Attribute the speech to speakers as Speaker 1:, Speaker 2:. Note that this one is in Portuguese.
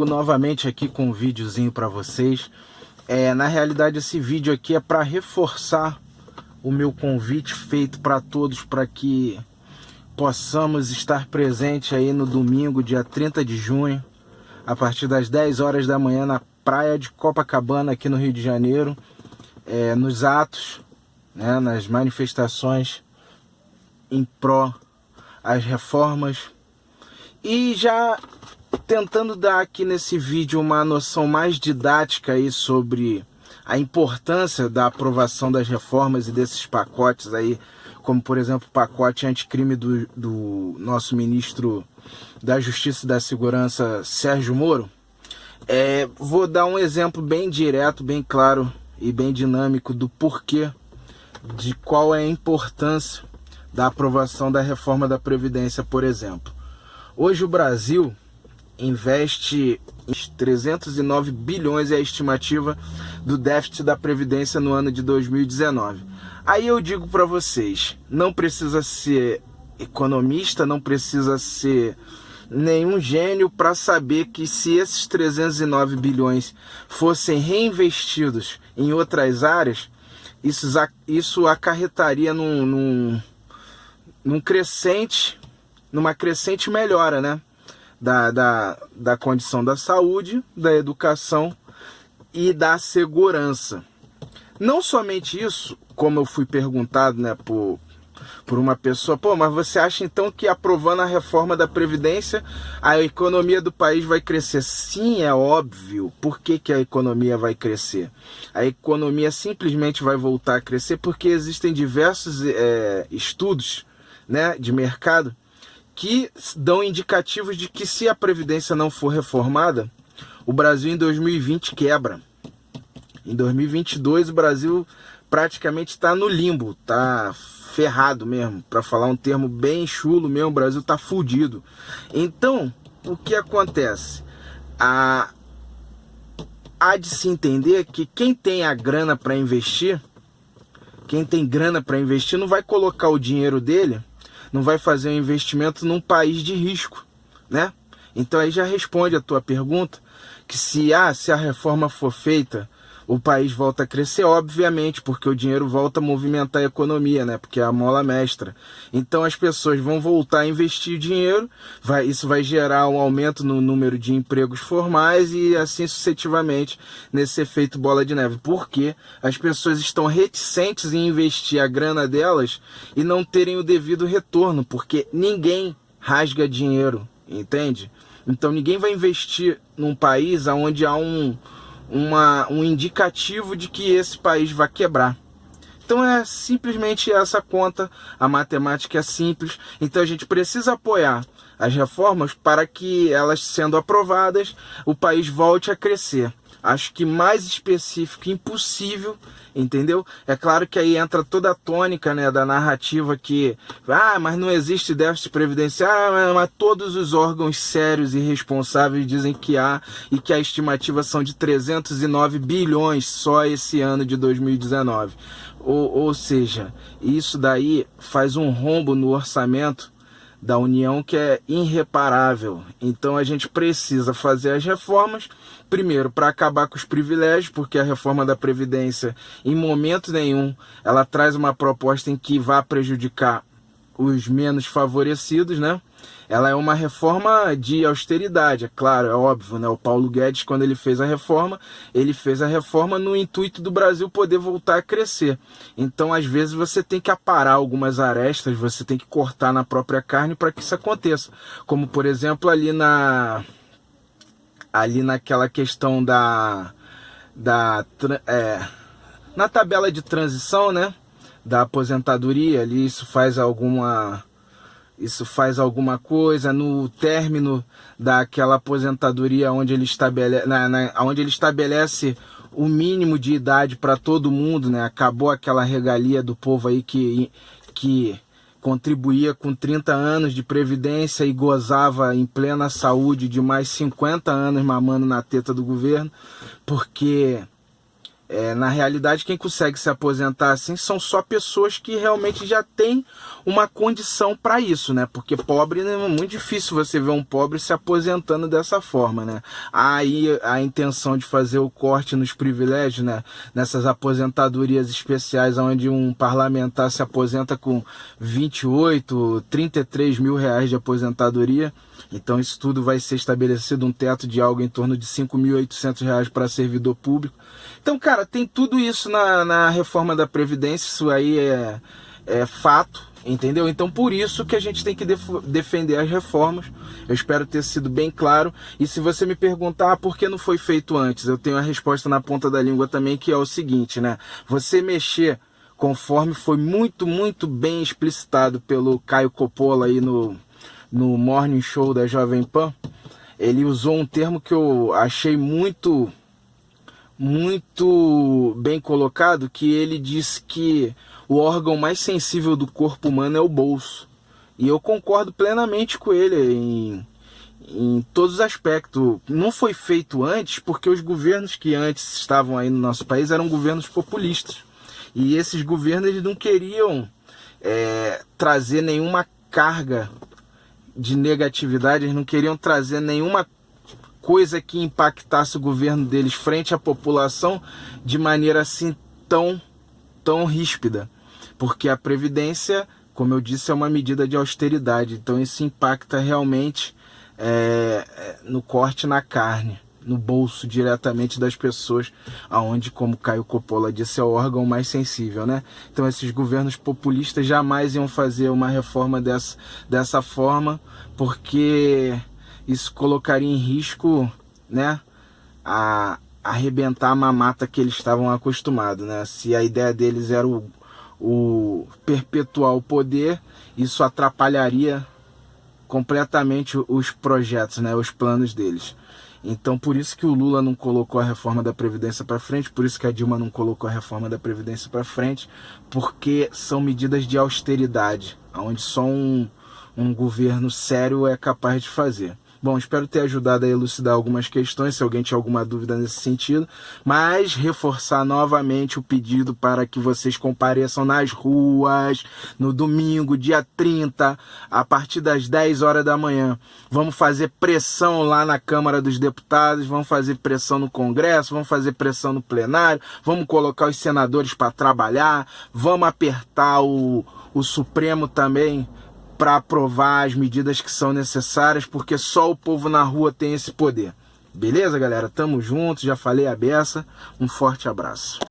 Speaker 1: Diego novamente aqui com um videozinho para vocês. Na realidade esse vídeo aqui é para reforçar o meu convite feito para todos, para que possamos estar presentes aí no domingo, dia 30 de junho, a partir das 10 horas da manhã na praia de Copacabana, aqui no Rio de Janeiro, nos atos, né, nas manifestações em pró às reformas. E já tentando dar aqui nesse vídeo uma noção mais didática aí sobre a importância da aprovação das reformas e desses pacotes aí, como por exemplo o pacote anticrime do nosso ministro da Justiça e da Segurança, Sérgio Moro. Vou dar um exemplo bem direto, bem claro e bem dinâmico do porquê, de qual é a importância da aprovação da reforma da Previdência, por exemplo. Hoje o Brasil investe 309 bilhões, é a estimativa do déficit da Previdência no ano de 2019. Aí eu digo para vocês, não precisa ser economista, não precisa ser nenhum gênio para saber que se esses 309 bilhões fossem reinvestidos em outras áreas, isso acarretaria numa crescente melhora, né? Da condição da saúde, da educação e da segurança. Não somente isso, como eu fui perguntado, né, por uma pessoa, mas você acha então que aprovando a reforma da Previdência a economia do país vai crescer? Sim, é óbvio. Por que a economia vai crescer? A economia simplesmente vai voltar a crescer porque existem diversos estudos, né, de mercado que dão indicativos de que se a Previdência não for reformada, o Brasil em 2020 quebra. Em 2022 o Brasil praticamente está no limbo, está ferrado mesmo, para falar um termo bem chulo mesmo, o Brasil está fudido. Então, o que acontece? Há de se entender que quem tem a grana para investir, não vai colocar o dinheiro dele, não vai fazer um investimento num país de risco, né? Então aí já responde a tua pergunta, que se a reforma for feita, o país volta a crescer, obviamente, porque o dinheiro volta a movimentar a economia, né? Porque é a mola mestra. Então as pessoas vão voltar a investir dinheiro, isso vai gerar um aumento no número de empregos formais e assim sucessivamente nesse efeito bola de neve. Porque as pessoas estão reticentes em investir a grana delas e não terem o devido retorno, porque ninguém rasga dinheiro, entende? Então ninguém vai investir num país onde há um indicativo de que esse país vai quebrar. Então é simplesmente essa conta, a matemática é simples. Então a gente precisa apoiar as reformas para que elas sendo aprovadas, o país volte a crescer. Acho que mais específico impossível, entendeu? É claro que aí entra toda a tônica, né, da narrativa que mas não existe déficit previdenciário, mas todos os órgãos sérios e responsáveis dizem que há, e que a estimativa são de 309 bilhões só esse ano de 2019. Ou seja, isso daí faz um rombo no orçamento da União que é irreparável. Então a gente precisa fazer as reformas, primeiro para acabar com os privilégios, porque a reforma da Previdência em momento nenhum ela traz uma proposta em que vá prejudicar os menos favorecidos, né? Ela é uma reforma de austeridade, é claro, é óbvio, né? O Paulo Guedes, quando ele fez a reforma no intuito do Brasil poder voltar a crescer. Então, às vezes, você tem que aparar algumas arestas, você tem que cortar na própria carne para que isso aconteça. Como, por exemplo, ali naquela questão na tabela de transição, né? Da aposentadoria, ali isso faz alguma coisa no término daquela aposentadoria onde ele estabelece o mínimo de idade para todo mundo, né? Acabou aquela regalia do povo aí que contribuía com 30 anos de previdência e gozava em plena saúde de mais 50 anos mamando na teta do governo, porque Na realidade, quem consegue se aposentar assim são só pessoas que realmente já têm uma condição para isso, né? Porque pobre, é muito difícil você ver um pobre se aposentando dessa forma, né? Aí a intenção de fazer o corte nos privilégios, né? Nessas aposentadorias especiais, onde um parlamentar se aposenta com 28, 33 mil reais de aposentadoria. Então isso tudo vai ser estabelecido um teto de algo em torno de 5.800 reais para servidor público. Então, cara, tem tudo isso na reforma da Previdência, isso aí é fato, entendeu? Então, por isso que a gente tem que defender as reformas. Eu espero ter sido bem claro. E se você me perguntar por que não foi feito antes, eu tenho a resposta na ponta da língua também, que é o seguinte, né? Você mexer, conforme foi muito, muito bem explicitado pelo Caio Coppola aí no Morning Show da Jovem Pan, ele usou um termo que eu achei muito bem colocado, que ele disse que o órgão mais sensível do corpo humano é o bolso. E eu concordo plenamente com ele em todos os aspectos. Não foi feito antes porque os governos que antes estavam aí no nosso país eram governos populistas. E esses governos eles não queriam trazer nenhuma carga de negatividade, eles não queriam trazer nenhuma coisa que impactasse o governo deles frente à população de maneira assim tão ríspida, porque a Previdência, como eu disse, é uma medida de austeridade, então isso impacta realmente no corte na carne, no bolso diretamente das pessoas, aonde, como Caio Coppola disse, é o órgão mais sensível, né? Então esses governos populistas jamais iam fazer uma reforma dessa forma, porque isso colocaria em risco, né, a arrebentar a mamata que eles estavam acostumados, né? Se a ideia deles era o perpetuar o poder, isso atrapalharia completamente os projetos, né, os planos deles. Então, por isso que o Lula não colocou a reforma da Previdência para frente, por isso que a Dilma não colocou a reforma da Previdência para frente, porque são medidas de austeridade, onde só um governo sério é capaz de fazer. Bom, espero ter ajudado a elucidar algumas questões, se alguém tinha alguma dúvida nesse sentido, mas reforçar novamente o pedido para que vocês compareçam nas ruas no domingo, dia 30, a partir das 10 horas da manhã. Vamos fazer pressão lá na Câmara dos Deputados, vamos fazer pressão no Congresso, vamos fazer pressão no plenário, vamos colocar os senadores para trabalhar, vamos apertar o Supremo também, para aprovar as medidas que são necessárias, porque só o povo na rua tem esse poder. Beleza, galera? Tamo junto, já falei a beça. Um forte abraço.